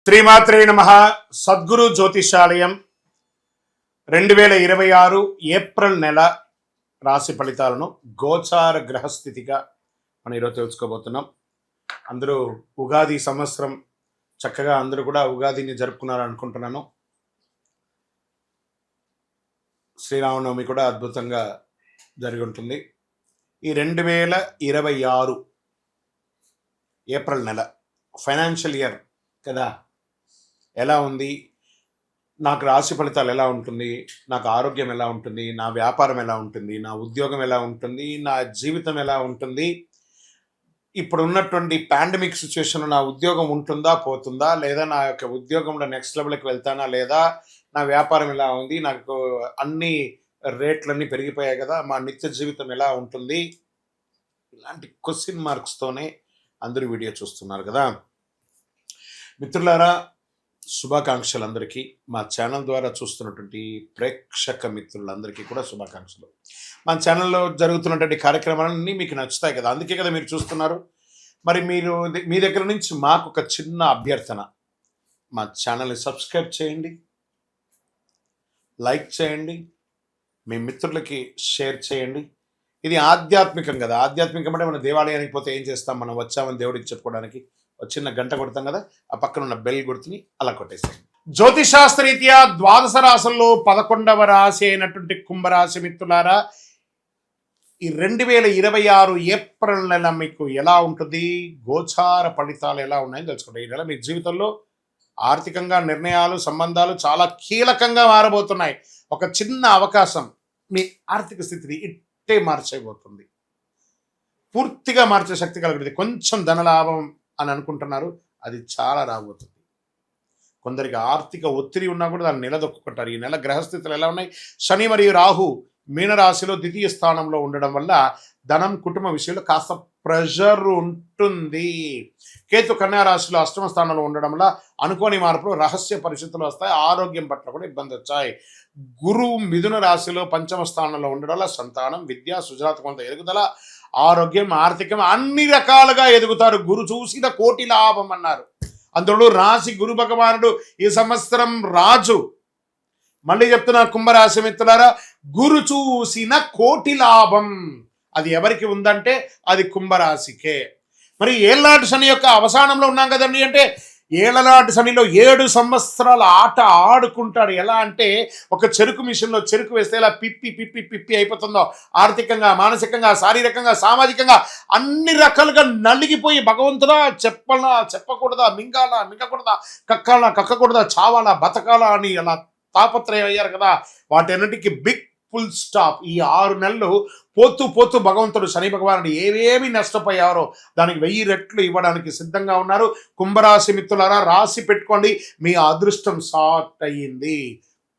శ్రీమాత్రే నమః. సద్గురు జ్యోతిషాలయం 2026 ఏప్రిల్ నెల రాశి ఫలితాలను గోచార గ్రహస్థితిగా మనం ఈరోజు తెలుసుకోబోతున్నాం. అందరూ ఉగాది సంవత్సరం చక్కగా అందరూ కూడా ఉగాదిని జరుపుకున్నారు అనుకుంటున్నాను. శ్రీరామనవమి కూడా అద్భుతంగా జరిగి ఉంటుంది. ఈ 2026 ఏప్రిల్ నెల ఫైనాన్షియల్ ఇయర్ కదా, ఎలా ఉంది, నాకు రాశి ఫలితాలు ఎలా ఉంటుంది, నాకు ఆరోగ్యం ఎలా ఉంటుంది, నా వ్యాపారం ఎలా ఉంటుంది, నా ఉద్యోగం ఎలా ఉంటుంది, నా జీవితం ఎలా ఉంటుంది, ఇప్పుడు ఉన్నటువంటి పాండమిక్ సిచ్యువేషన్లో నా ఉద్యోగం ఉంటుందా పోతుందా, లేదా నా యొక్క ఉద్యోగంలో నెక్స్ట్ లెవెల్కి వెళ్తానా లేదా, నా వ్యాపారం ఎలా ఉంది, నాకు అన్ని రేట్లన్నీ పెరిగిపోయాయి కదా, మా నిత్య జీవితం ఎలా ఉంటుంది, ఇలాంటి క్వశ్చన్ మార్క్స్తోనే అందరూ వీడియో చూస్తున్నారు కదా. మిత్రులారా, శుభాకాంక్షలు అందరికీ. మా ఛానల్ ద్వారా చూస్తున్నటువంటి ప్రేక్షక మిత్రులందరికీ కూడా శుభాకాంక్షలు. మా ఛానల్లో జరుగుతున్నటువంటి కార్యక్రమాలన్నీ మీకు నచ్చుతాయి కదా, అందుకే కదా మీరు చూస్తున్నారు. మరి మీ దగ్గర నుంచి మాకు ఒక చిన్న అభ్యర్థన, మా ఛానల్ని సబ్స్క్రైబ్ చేయండి, లైక్ చేయండి, మీ మిత్రులకి షేర్ చేయండి. ఇది ఆధ్యాత్మికం కదా. ఆధ్యాత్మికం అంటే మనం దేవాలయానికి పోతే ఏం చేస్తాం, మనం వచ్చామని దేవుడికి చెప్పుకోవడానికి చిన్న గంట కొడతాం కదా, ఆ పక్కన ఉన్న బెల్ గుర్తుని అలా కొట్టేసాం. జ్యోతిశాస్త్రరీత్యా ద్వాదశ రాశుల్లో 11వ రాశి అయినటువంటి కుంభరాశి మిత్రులారా, ఈ 2026 ఏప్రిల్ నెల మీకు ఎలా ఉంటుంది, గోచార ఫలితాలు ఎలా ఉన్నాయని తెలుసుకుంటాం. ఈ నెల మీ జీవితంలో ఆర్థికంగా నిర్ణయాలు, సంబంధాలు చాలా కీలకంగా మారబోతున్నాయి. ఒక చిన్న అవకాశం మీ ఆర్థిక స్థితిని ఇట్టే మార్చేయబోతుంది, పూర్తిగా మార్చే శక్తి కలుగుతుంది. కొంచెం ధనలాభం అని అనుకుంటున్నారు, అది చాలా రాబోతుంది. కొందరికి ఆర్థిక ఒత్తిడి ఉన్నా కూడా దాన్ని నిలదొక్కుంటారు. ఈ నెల గ్రహస్థితులు ఎలా ఉన్నాయి, శని మరియు రాహు మీనరాశిలో ద్వితీయ స్థానంలో ఉండడం వల్ల ధనం, కుటుంబ విషయంలో కాస్త ప్రెషర్ ఉంటుంది. కేతు కన్యా రాశిలో అష్టమ స్థానంలో ఉండడం వల్ల అనుకోని మార్పులు, రహస్య పరిస్థితులు వస్తాయి. ఆరోగ్యం పట్ల కూడా ఇబ్బంది వచ్చాయి. గురువు మిథున రాశిలో పంచమ స్థానంలో ఉండడం వల్ల సంతానం, విద్య, సృజనాత్మకత ఎదుగుదల, ఆరోగ్యం, ఆర్థికం అన్ని రకాలుగా ఎదుగుతారు. గురు చూసిన కోటి లాభం అన్నారు. అందులో రాశి గురు భగవానుడు ఈ సంవత్సరం రాజు. మళ్ళీ చెప్తున్నా కుంభరాశి మిత్రులారా, గురు చూసిన కోటి లాభం అది ఎవరికి ఉందంటే అది కుంభరాశికే. మరి ఏళ్ళనాటి శని యొక్క అవసానంలో ఉన్నాం కదండి. అంటే ఏళ్ళనాటి శనిలో 7 సంవత్సరాల ఆట ఆడుకుంటాడు. ఎలా అంటే ఒక చెరుకు మిషన్లో చెరుకు వేస్తే ఇలా పిప్పి పిప్పి పిప్పి అయిపోతుందో, ఆర్థికంగా, మానసికంగా, శారీరకంగా, సామాజికంగా అన్ని రకాలుగా నలిగిపోయి భగవంతుడా చెప్పాలా చెప్పకూడదా, మింగాలా మింగకూడదా, కక్కాలా కక్కకూడదా, చావాలా బతకాలా అని అలా తాపత్రయం అయ్యారు కదా. వాటన్నిటికీ బిగ్ ఫుల్ స్టాప్. ఈ 6 నెలలు పోతూ పోతూ భగవంతుడు శని భగవానుడు ఏవేమి నష్టపోయారో దానికి 1000 రెట్లు ఇవ్వడానికి సిద్ధంగా ఉన్నారు. కుంభరాశి మిత్రులారా, రాసి పెట్టుకోండి, మీ అదృష్టం స్టార్ట్ అయ్యింది.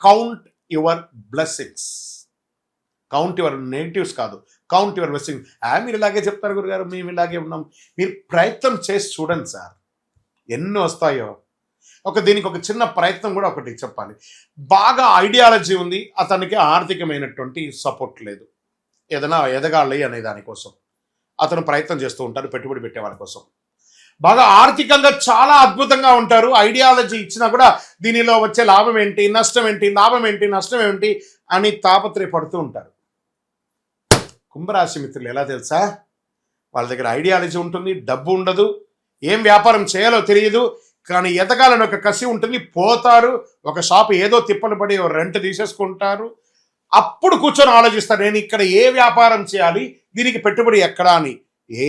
Count your blessings, count your negatives కాదు, కౌంట్ యువర్ బ్లెస్సింగ్. మీరు ఇలాగే చెప్తారు గురుగారు, మేము ఇలాగే ఉన్నాం. మీరు ప్రయత్నం చేసి చూడండి సార్, ఎన్ని వస్తాయో. దీనికి ఒక చిన్న ప్రయత్నం కూడా ఒకటి చెప్పాలి. బాగా ఐడియాలజీ ఉంది, అతనికి ఆర్థికమైనటువంటి సపోర్ట్ లేదు, ఏదైనా ఎదగాలి అనే దానికోసం అతను ప్రయత్నం చేస్తూ ఉంటారు, పెట్టుబడి పెట్టే వాళ్ళ కోసం. బాగా ఆర్థికంగా చాలా అద్భుతంగా ఉంటారు, ఐడియాలజీ ఇచ్చినా కూడా దీనిలో వచ్చే లాభం ఏంటి, నష్టం ఏంటి, లాభం ఏంటి, నష్టం ఏంటి అని తాపత్రయపడుతూ ఉంటారు. కుంభరాశి మిత్రులు ఎలా తెలుసా, వాళ్ళ దగ్గర ఐడియాలజీ ఉంటుంది, డబ్బు ఉండదు, ఏం వ్యాపారం చేయాలో తెలియదు, కానీ ఎదగాలని ఒక కసి ఉంటుంది. పోతారు, ఒక షాప్ ఏదో తిప్పలు పడి రెంట్ తీసేసుకుంటారు. అప్పుడు కూర్చొని ఆలోచిస్తారు, నేను ఇక్కడ ఏ వ్యాపారం చేయాలి, దీనికి పెట్టుబడి ఎక్కడా అని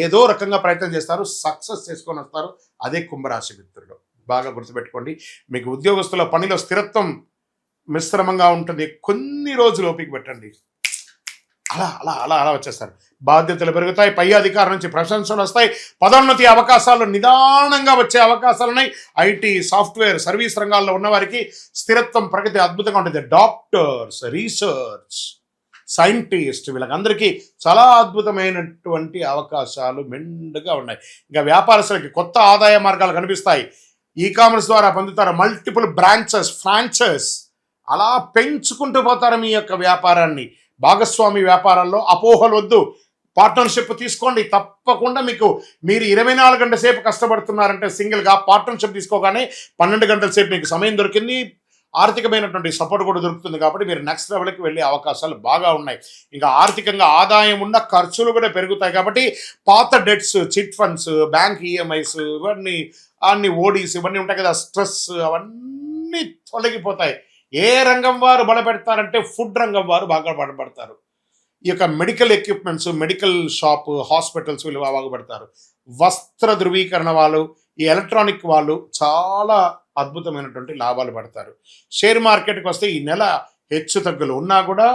ఏదో రకంగా ప్రయత్నం చేస్తారు, సక్సెస్ చేసుకొని వస్తారు. అదే కుంభరాశి మిత్రులు. బాగా గుర్తుపెట్టుకోండి. మీకు ఉద్యోగస్తుల పనిలో స్థిరత్వం మిశ్రమంగా ఉంటుంది. కొన్ని రోజులు ఓపిక పెట్టండి, అలా అలా అలా అలా వచ్చేస్తారు. బాధ్యతలు పెరుగుతాయి, పై అధికారం నుంచి ప్రశంసలు వస్తాయి, పదోన్నతి అవకాశాలు నిదానంగా వచ్చే అవకాశాలు ఉన్నాయి. ఐటీ, సాఫ్ట్వేర్, సర్వీస్ రంగాల్లో ఉన్నవారికి స్థిరత్వం, ప్రగతి అద్భుతంగా ఉంటుంది. డాక్టర్స్, రీసెర్చ్ సైంటిస్ట్, వీళ్ళకందరికీ చాలా అద్భుతమైనటువంటి అవకాశాలు మెండుగా ఉన్నాయి. ఇంకా వ్యాపారస్తులకి కొత్త ఆదాయ మార్గాలు కనిపిస్తాయి. ఈ కామర్స్ ద్వారా పొందుతారు. మల్టిపుల్ బ్రాంచెస్, ఫ్రాంచైజ్ అలా పెంచుకుంటూ పోతారు మీ యొక్క వ్యాపారాన్ని. భాగస్వామి వ్యాపారాల్లో అపోహలు వద్దు, పార్ట్నర్షిప్ తీసుకోండి. తప్పకుండా మీరు 24 గంటల సేపు కష్టపడుతున్నారంటే సింగిల్గా పార్ట్నర్షిప్ తీసుకోగానే 12 గంటల సేపు మీకు సమయం దొరికింది, ఆర్థికమైనటువంటి సపోర్ట్ కూడా దొరుకుతుంది. కాబట్టి మీరు నెక్స్ట్ లెవెల్కి వెళ్ళే అవకాశాలు బాగా ఉన్నాయి. ఇంకా ఆర్థికంగా ఆదాయం ఉన్న ఖర్చులు కూడా పెరుగుతాయి. కాబట్టి పాత debts, chit funds, bank EMIs, అన్ని ఓడీస్ ఇవన్నీ ఉంటాయి కదా, స్ట్రెస్ అవన్నీ తొలగిపోతాయి. ఏ రంగం వారు బలపెడతారంటే ఫుడ్ రంగం వారు బాగా బలపడతారు. ఈ యొక్క medical equipments, medical shop, hospitals వీళ్ళు బాగుపడతారు. వస్త్ర ధృవీకరణ వాళ్ళు, ఈ ఎలక్ట్రానిక్ వాళ్ళు చాలా అద్భుతమైనటువంటి లాభాలు పడతారు. షేర్ మార్కెట్కి వస్తే ఈ నెల హెచ్చు తగ్గులు ఉన్నా కూడా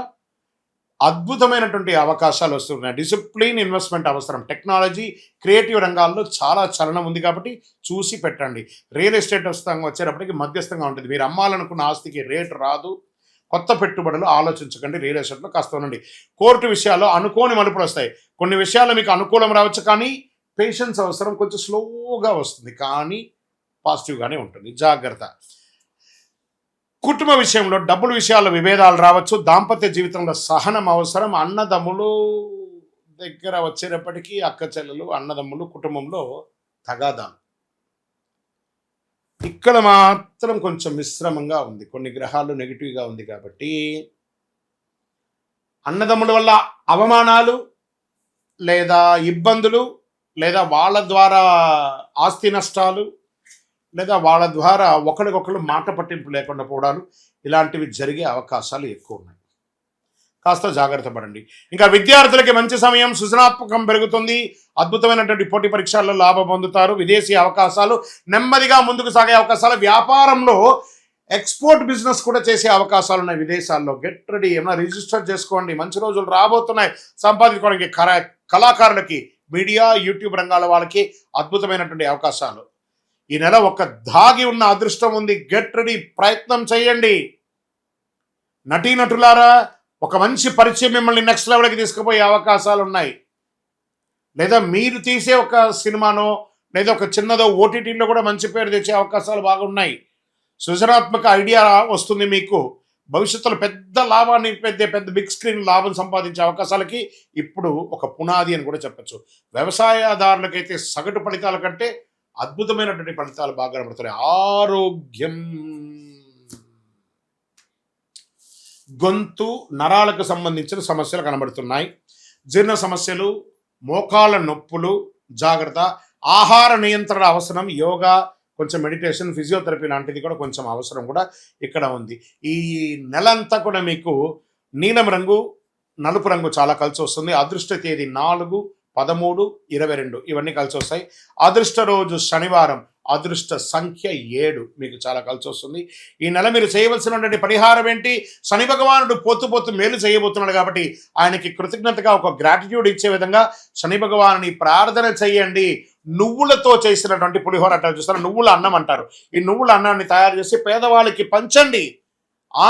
అద్భుతమైనటువంటి అవకాశాలు వస్తున్నాయి. డిసిప్లిన్ ఇన్వెస్ట్మెంట్ అవసరం. టెక్నాలజీ, క్రియేటివ్ రంగాల్లో చాలా చలనం ఉంది కాబట్టి చూసి పెట్టండి. రియల్ ఎస్టేట్ వచ్చేటప్పటికి మధ్యస్థంగా ఉంటుంది. మీరు అమ్మాలనుకున్న ఆస్తికి రేటు రాదు. కొత్త పెట్టుబడులు ఆలోచించకండి. రియల్ ఎస్టేట్లో కాస్త ఉండండి. కోర్టు విషయాల్లో అనుకోని మలుపులు వస్తాయి. కొన్ని విషయాల్లో మీకు అనుకూలం రావచ్చు, కానీ పేషెన్స్ అవసరం. కొంచెం స్లోగా వస్తుంది, కానీ పాజిటివ్గానే ఉంటుంది. జాగ్రత్త. కుటుంబ విషయంలో, డబ్బుల విషయాల్లో విభేదాలు రావచ్చు. దాంపత్య జీవితంలో సహనం అవసరం. అన్నదమ్ములు దగ్గర వచ్చేటప్పటికీ అక్క చెల్లెలు, అన్నదమ్ములు, కుటుంబంలో తగాదాలు. ఇక్కడ మాత్రం కొంచెం మిశ్రమంగా ఉంది. కొన్ని గ్రహాలు నెగిటివ్గా ఉంది కాబట్టి అన్నదమ్ముల వల్ల అవమానాలు లేదా ఇబ్బందులు, లేదా వాళ్ళ ద్వారా ఆస్తి నష్టాలు, లేదా వాళ్ళ ద్వారా ఒకరికొకరు మాట పట్టింపు లేకుండా పోవడాలు, ఇలాంటివి జరిగే అవకాశాలు ఎక్కువ ఉన్నాయి. కాస్త జాగ్రత్త పడండి. ఇంకా విద్యార్థులకి మంచి సమయం, సృజనాత్మకం పెరుగుతుంది. అద్భుతమైనటువంటి పోటీ పరీక్షల్లో లాభం పొందుతారు. విదేశీ అవకాశాలు, నెమ్మదిగా ముందుకు సాగే అవకాశాలు. వ్యాపారంలో ఎక్స్పోర్ట్ బిజినెస్ కూడా చేసే అవకాశాలు ఉన్నాయి విదేశాల్లో. Get ready. ఏమైనా రిజిస్టర్ చేసుకోండి. మంచి రోజులు రాబోతున్నాయి సంపాదించుకోవడానికి. కళాకారులకి, మీడియా, యూట్యూబ్ రంగాల వాళ్ళకి అద్భుతమైనటువంటి అవకాశాలు. ఈ నెల ఒక దాగి ఉన్న అదృష్టం ఉంది. Get ready. ప్రయత్నం చేయండి. నటీనటులారా, ఒక మంచి పరిచయం మిమ్మల్ని నెక్స్ట్ లెవెల్కి తీసుకుపోయే అవకాశాలు ఉన్నాయి. లేదా మీరు తీసే ఒక సినిమానో లేదా ఒక చిన్నదో ఓటీటీలో కూడా మంచి పేరు తెచ్చే అవకాశాలు బాగున్నాయి. సృజనాత్మక ఐడియా వస్తుంది మీకు. భవిష్యత్తులో పెద్ద లాభాన్ని, పెద్ద బిగ్ స్క్రీన్ లాభం సంపాదించే అవకాశాలకి ఇప్పుడు ఒక పునాది అని కూడా చెప్పచ్చు. వ్యవసాయదారులకైతే సగటు ఫలితాల కంటే అద్భుతమైనటువంటి ఫలితాలు బాగా కనబడుతున్నాయి. ఆరోగ్యం, గొంతు, నరాలకు సంబంధించిన సమస్యలు కనబడుతున్నాయి. జీర్ణ సమస్యలు, మోకాళ్ళ నొప్పులు, జాగ్రత్త. ఆహార నియంత్రణ అవసరం. యోగా, కొంచెం మెడిటేషన్, ఫిజియోథెరపీ లాంటిది కూడా కొంచెం అవసరం కూడా ఇక్కడ ఉంది. ఈ నెలంతా కూడా మీకు నీలం రంగు, నలుపు రంగు చాలా కలిసి వస్తుంది. అదృష్ట తేదీ 4, 13, 22 ఇవన్నీ కలిసి వస్తాయి. అదృష్ట రోజు శనివారం. అదృష్ట సంఖ్య 7 మీకు చాలా కలిసి వస్తుంది. ఈ నెల మీరు చేయవలసినటువంటి పరిహారం ఏంటి? శని భగవానుడు పోతూ మేలు చేయబోతున్నాడు కాబట్టి ఆయనకి కృతజ్ఞతగా ఒక గ్రాటిట్యూడ్ ఇచ్చే విధంగా శని భగవానుని ప్రార్థన చేయండి. నువ్వులతో చేసినటువంటి పులిహోర అంటారు చూస్తారు, నువ్వుల అన్నం అంటారు. ఈ నువ్వుల అన్నాన్ని తయారు చేసి పేదవాళ్ళకి పంచండి.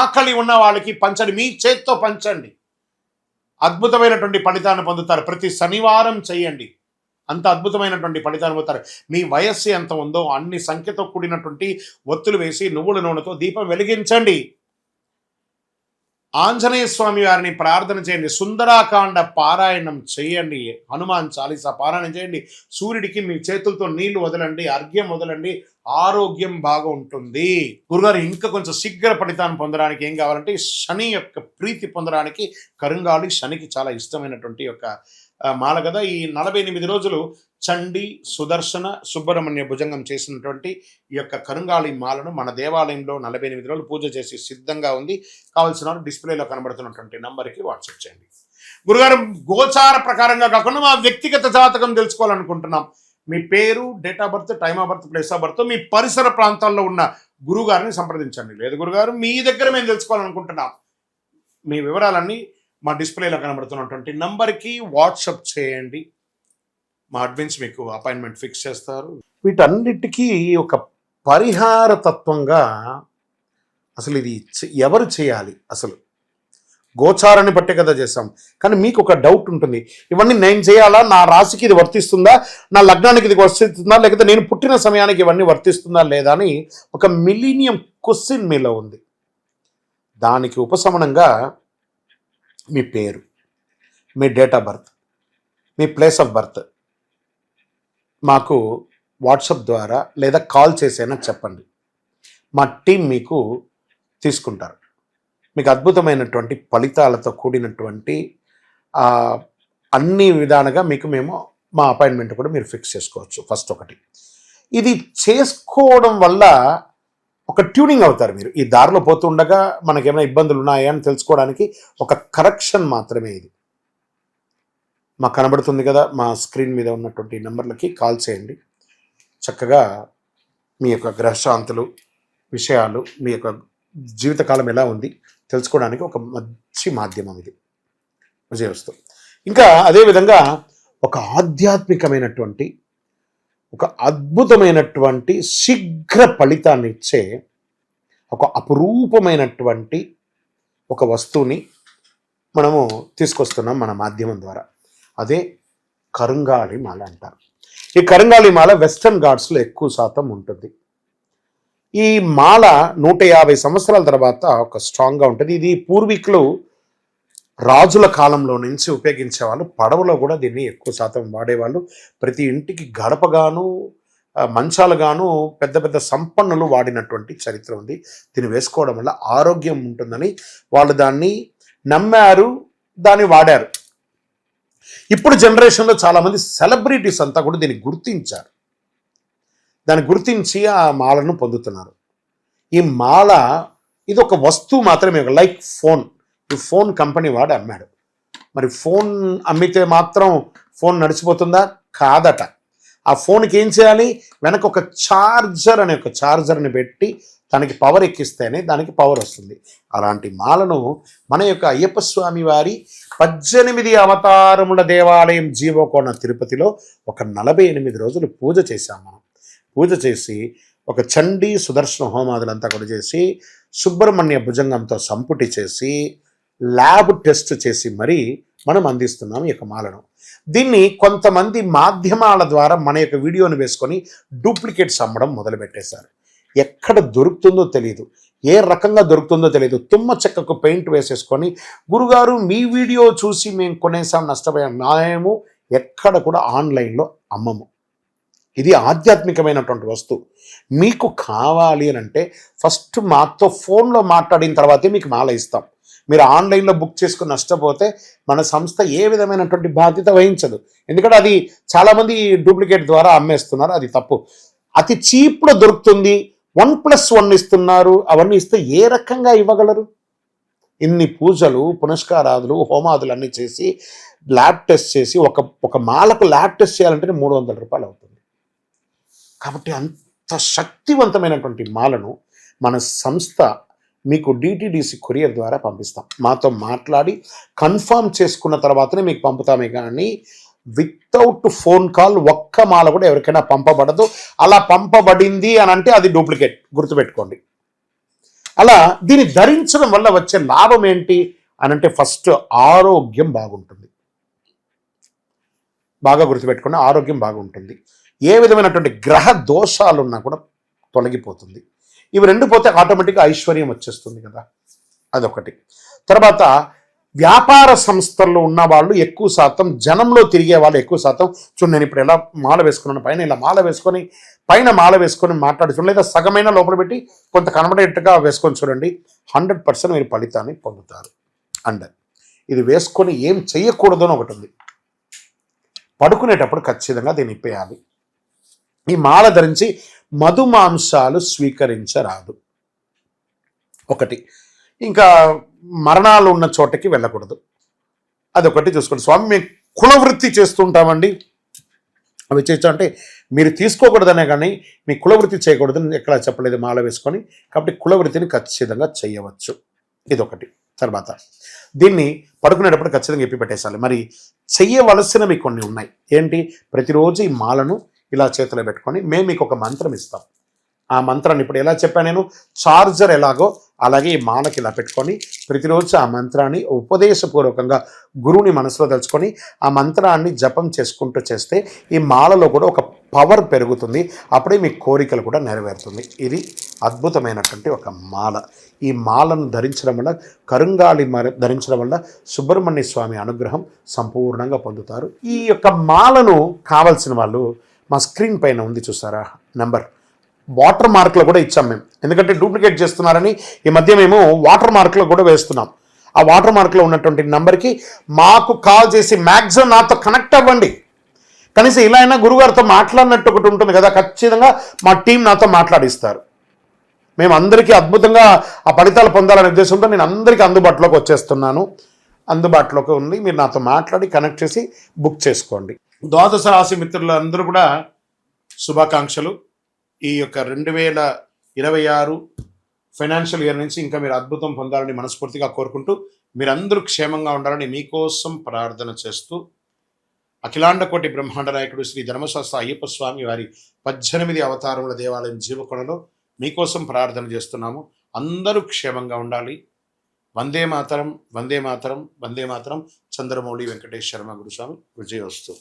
ఆకలి ఉన్న వాళ్ళకి పంచండి. మీ చేత్తో పంచండి. అద్భుతమైనటువంటి ఫలితాన్ని పొందుతారు. ప్రతి శనివారం చేయండి. అంత అద్భుతమైనటువంటి ఫలితాన్ని పొందుతారు. మీ వయస్సు ఎంత ఉందో అన్ని సంఖ్యతో కూడినటువంటి ఒత్తులు వేసి నువ్వుల నూనెతో దీపం వెలిగించండి. ఆంజనేయ స్వామి వారిని ప్రార్థన చేయండి. సుందరాకాండ పారాయణం చేయండి. హనుమాన్ చాలీసా పారాయణం చేయండి. సూర్యుడికి మీ చేతులతో నీళ్లు వదలండి, అర్ఘ్యం వదలండి. ఆరోగ్యం బాగా ఉంటుంది. గురుగారు, ఇంకా కొంచెం శీఘ్ర ఫలితాన్ని పొందడానికి ఏం కావాలంటే శని యొక్క ప్రీతి పొందడానికి కరుంగాళి శనికి చాలా ఇష్టమైనటువంటి యొక్క మాల కదా. ఈ 48 రోజులు చండి, సుదర్శన, సుబ్రహ్మణ్య భుజంగం చేసినటువంటి ఈ యొక్క కరుంగాళి మాలను మన దేవాలయంలో 48 రోజులు పూజ చేసి సిద్ధంగా ఉంది. కావాల్సిన వాళ్ళు డిస్ప్లేలో కనబడుతున్నటువంటి నంబర్కి వాట్సాప్ చేయండి. గురుగారు, గోచార ప్రకారంగా కాకుండా మా వ్యక్తిగత జాతకం తెలుసుకోవాలనుకుంటున్నాం. మీ పేరు, date of birth, time of birth, place of birth, మీ పరిసర ప్రాంతాల్లో ఉన్న గురువుగారిని సంప్రదించండి. లేదు గురుగారు, మీ దగ్గర మేము తెలుసుకోవాలనుకుంటున్నాం, మీ వివరాలన్నీ మా డిస్ప్లేలో కనబడుతున్నటువంటి నంబర్కి వాట్సాప్ చేయండి. మా అడ్మిన్స్ మీకు అపాయింట్మెంట్ ఫిక్స్ చేస్తారు. వీటన్నిటికీ ఒక పరిహార తత్వంగా అసలు ఇది ఎవరు చేయాలి? అసలు గోచారాన్ని బట్టే కదా చేస్తాం. కానీ మీకు ఒక డౌట్ ఉంటుంది, ఇవన్నీ నేను చేయాలా? నా రాశికి ఇది వర్తిస్తుందా? నా లగ్నానికి ఇది వర్తిస్తుందా? లేకపోతే నేను పుట్టిన సమయానికి ఇవన్నీ వర్తిస్తుందా లేదా అని ఒక మిలీనియం క్వశ్చన్ మీలో ఉంది. దానికి ఉపశమనంగా మీ పేరు, మీ డేట్ ఆఫ్ బర్త్, మీ ప్లేస్ ఆఫ్ బర్త్ మాకు వాట్సాప్ ద్వారా లేదా కాల్ చేసైనా చెప్పండి. మా టీం మీకు తీసుకుంటారు. మీకు అద్భుతమైనటువంటి ఫలితాలతో కూడినటువంటి అన్ని విధాలుగా మేము మా అపాయింట్మెంట్ కూడా మీరు ఫిక్స్ చేసుకోవచ్చు. ఫస్ట్ ఒకటి, ఇది చేసుకోవడం వల్ల ఒక ట్యూనింగ్ అవుతారు మీరు. ఈ దారిలో పోతుండగా మనకేమైనా ఇబ్బందులు ఉన్నాయా అని తెలుసుకోవడానికి ఒక కరెక్షన్ మాత్రమే ఇది. మాకు కనబడుతుంది కదా, మా స్క్రీన్ మీద ఉన్నటువంటి నెంబర్లకి కాల్ చేయండి. చక్కగా మీ యొక్క గ్రహశాంతులు విషయాలు, మీ యొక్క జీవితకాలం ఎలా ఉంది తెలుసుకోవడానికి ఒక మంచి మాధ్యమం ఇది. విజయవస్తు. ఇంకా అదేవిధంగా ఒక ఆధ్యాత్మికమైనటువంటి ఒక అద్భుతమైనటువంటి శీఘ్ర ఫలితాన్ని ఇచ్చే ఒక అపురూపమైనటువంటి ఒక వస్తువుని మనము తీసుకొస్తున్నాం మన మాధ్యమం ద్వారా. అదే కరుంగాళి మాల అంటారు. ఈ కరుంగాళి మాల వెస్టర్న్ ఘాట్స్లో ఎక్కువ శాతం ఉంటుంది. ఈ మాల 150 సంవత్సరాల తర్వాత ఒక స్ట్రాంగ్గా ఉంటుంది. ఇది పూర్వీకులు రాజుల కాలంలో నుంచి ఉపయోగించేవాళ్ళు. పడవలో కూడా దీన్ని ఎక్కువ శాతం వాడేవాళ్ళు. ప్రతి ఇంటికి గడపగాను మంచాలుగాను పెద్ద పెద్ద సంపన్నులు వాడినటువంటి చరిత్ర ఉంది. దీన్ని వేసుకోవడం వల్ల ఆరోగ్యం ఉంటుందని వాళ్ళు దాన్ని నమ్మారు, దాన్ని వాడారు. ఇప్పుడు జనరేషన్లో చాలామంది సెలబ్రిటీస్ అంతా కూడా దీన్ని గుర్తించారు. దాన్ని గుర్తించి ఆ మాలను పొందుతున్నారు. ఈ మాల ఇది ఒక వస్తువు మాత్రమే, లైక్ ఫోన్. ఈ ఫోన్ కంపెనీ వాడు అమ్మాడు. మరి ఫోన్ అమ్మితే మాత్రం ఫోన్ నడిచిపోతుందా? కాదట. ఆ ఫోన్కి ఏం చేయాలి? వెనక ఒక ఛార్జర్ని పెట్టి దానికి పవర్ ఎక్కిస్తేనే దానికి పవర్ వస్తుంది. అలాంటి మాలను మన యొక్క అయ్యప్ప స్వామి వారి 18 అవతారముల దేవాలయం జీవకోణ తిరుపతిలో ఒక 48 రోజులు పూజ చేశాం మనం. పూజ చేసి ఒక చండీ సుదర్శన హోమాదులంతా కూడా చేసి సుబ్రహ్మణ్య భుజంగంతో సంపుటి చేసి ల్యాబ్ టెస్ట్ చేసి మరీ మనం అందిస్తున్నాం ఈ యొక్క మాలను. దీన్ని కొంతమంది మాధ్యమాల ద్వారా మన యొక్క వీడియోని వేసుకొని డూప్లికేట్స్ అమ్మడం మొదలుపెట్టేశారు. ఎక్కడ దొరుకుతుందో తెలియదు, ఏ రకంగా దొరుకుతుందో తెలియదు. తుమ్మ చెక్కకు పెయింట్ వేసేసుకొని గురుగారు మీ వీడియో చూసి మేము కొనేసాం, నష్టపోయాం. మేము ఎక్కడ కూడా ఆన్లైన్లో అమ్మము. ఇది ఆధ్యాత్మికమైనటువంటి వస్తువు. మీకు కావాలి అని అంటే ఫస్ట్ మాతో ఫోన్లో మాట్లాడిన తర్వాతే మీకు మాల ఇస్తాం. మీరు ఆన్లైన్లో బుక్ చేసుకుని నష్టపోతే మన సంస్థ ఏ విధమైనటువంటి బాధ్యత వహించదు. ఎందుకంటే అది చాలామంది డూప్లికేట్ ద్వారా అమ్మేస్తున్నారు, అది తప్పు. అతి చీప్లో దొరుకుతుంది, 1+1 ఇస్తున్నారు. అవన్నీ ఇస్తే ఏ రకంగా ఇవ్వగలరు? ఇన్ని పూజలు పునస్కారాదులు హోమాదులు అన్నీ చేసి ల్యాబ్ టెస్ట్ చేసి ఒక మాలకు ల్యాబ్ టెస్ట్ చేయాలంటే 300 రూపాయలు అవుతుంది. కాబట్టి అంత శక్తివంతమైనటువంటి మాలను మన సంస్థ మీకు డిటిడిసి కొరియర్ ద్వారా పంపిస్తాం. మాతో మాట్లాడి కన్ఫర్మ్ చేసుకున్న తర్వాతనే మీకు పంపుతామే కానీ వితౌట్ ఫోన్ కాల్ ఒక్క మాల కూడా ఎవరికైనా పంపబడదు. అలా పంపబడింది అని అంటే అది డూప్లికేట్, గుర్తుపెట్టుకోండి. అలా దీన్ని ధరించడం వల్ల వచ్చే లాభం ఏంటి అని అంటే ఫస్ట్ ఆరోగ్యం బాగుంటుంది. బాగా గుర్తుపెట్టుకోండి, ఆరోగ్యం బాగుంటుంది. ఏ విధమైనటువంటి గ్రహ దోషాలున్నా కూడా తొలగిపోతుంది. ఇవి రెండు పోతే ఆటోమేటిక్గా ఐశ్వర్యం వచ్చేస్తుంది కదా, అదొకటి. తర్వాత వ్యాపార సంస్థల్లో ఉన్న వాళ్ళు ఎక్కువ శాతం, జనంలో తిరిగే వాళ్ళు ఎక్కువ శాతం, చూడండి నేను ఇప్పుడు ఎలా మాల వేసుకున్నాను, పైన ఇలా మాల వేసుకొని పైన మాల వేసుకొని మాట్లాడుతున్నాను, లేదా సగమైన లోపల పెట్టి కొంత కనబడేట్టుగా వేసుకొని చూడండి, 100% మీరు ఫలితాన్ని పొందుతారు. అండ్ ఇది వేసుకొని ఏం చెయ్యకూడదు అని ఒకటి ఉంది. పడుకునేటప్పుడు ఖచ్చితంగా దీన్ని ఇప్పేయాలి. ఈ మాల ధరించి మధుమాంసాలు స్వీకరించరాదు ఒకటి. ఇంకా మరణాలు ఉన్న చోటకి వెళ్ళకూడదు, అదొకటి చూసుకోండి. స్వామి మేము కులవృత్తి చేస్తుంటామండి, అవి చేయొచ్చు అంటే మీరు తీసుకోకూడదనే కానీ మీ కులవృత్తి చేయకూడదని ఎక్కడ చెప్పలేదు మాల వేసుకొని. కాబట్టి కులవృత్తిని ఖచ్చితంగా చేయవచ్చు, ఇదొకటి. తర్వాత దీన్ని పడుకునేటప్పుడు ఖచ్చితంగా ఎప్పి పెట్టేసాలి. మరి చెయ్యవలసినవి కొన్ని ఉన్నాయి. ఏంటి? ప్రతిరోజు ఈ మాలను ఇలా చేతిలో పెట్టుకొని మేము మీకు ఒక మంత్రం ఇస్తాం. ఆ మంత్రాన్ని ఇప్పుడు ఎలా చెప్పాను నేను, చార్జర్ ఎలాగో అలాగే ఈ మాలకి ఇలా పెట్టుకొని ప్రతిరోజు ఆ మంత్రాన్ని ఉపదేశపూర్వకంగా గురువుని మనసులో తలుచుకొని ఆ మంత్రాన్ని జపం చేసుకుంటూ చేస్తే ఈ మాలలో కూడా ఒక పవర్ పెరుగుతుంది. అప్పుడే మీ కోరికలు కూడా నెరవేరుతుంది. ఇది అద్భుతమైనటువంటి ఒక మాల. ఈ మాలను ధరించడం వల్ల, కరుంగాళి ధరించడం వల్ల సుబ్రహ్మణ్య స్వామి అనుగ్రహం సంపూర్ణంగా పొందుతారు. ఈ యొక్క మాలను కావాల్సిన వాళ్ళు మా స్క్రీన్ పైన ఉంది చూసారా నెంబర్, వాటర్ మార్క్లో కూడా ఇచ్చాం మేము. ఎందుకంటే డూప్లికేట్ చేస్తున్నారని ఈ మధ్య మేము వాటర్ మార్క్లో కూడా వేస్తున్నాం. ఆ వాటర్ మార్క్లో ఉన్నటువంటి నెంబర్కి మాకు కాల్ చేసి మ్యాక్సిమం నాతో కనెక్ట్ అవ్వండి. కనీసం ఇలా అయినా గురుగారితో మాట్లాడినట్టు ఒకటి ఉంటుంది కదా, ఖచ్చితంగా మా టీం నాతో మాట్లాడిస్తారు. మేము అందరికీ అద్భుతంగా ఆ ఫలితాలు పొందాలనే ఉద్దేశంతో నేను అందరికీ అందుబాటులోకి వచ్చేస్తున్నాను. అందుబాటులోకి ఉంది, మీరు నాతో మాట్లాడి కనెక్ట్ చేసి బుక్ చేసుకోండి. ద్వాదశ రాశి మిత్రులందరూ కూడా శుభాకాంక్షలు. ఈ యొక్క 2026 ఫైనాన్షియల్ ఇయర్ నుంచి ఇంకా మీరు అద్భుతం పొందాలని మనస్ఫూర్తిగా కోరుకుంటూ, మీరందరూ క్షేమంగా ఉండాలని మీకోసం ప్రార్థన చేస్తూ, అఖిలాండ కోటి బ్రహ్మాండ నాయకుడు శ్రీ ధర్మశాస్త్ర అయ్యప్ప స్వామి వారి 18 అవతారముల దేవాలయం జీవకొండలో మీకోసం ప్రార్థన చేస్తున్నాము. అందరూ క్షేమంగా ఉండాలి. వందే మాతరం, వందే మాతరం, వందే మాతరం. చంద్రమౌళి వెంకటేష్ శర్మ గురుస్వామి. విజయోస్తు.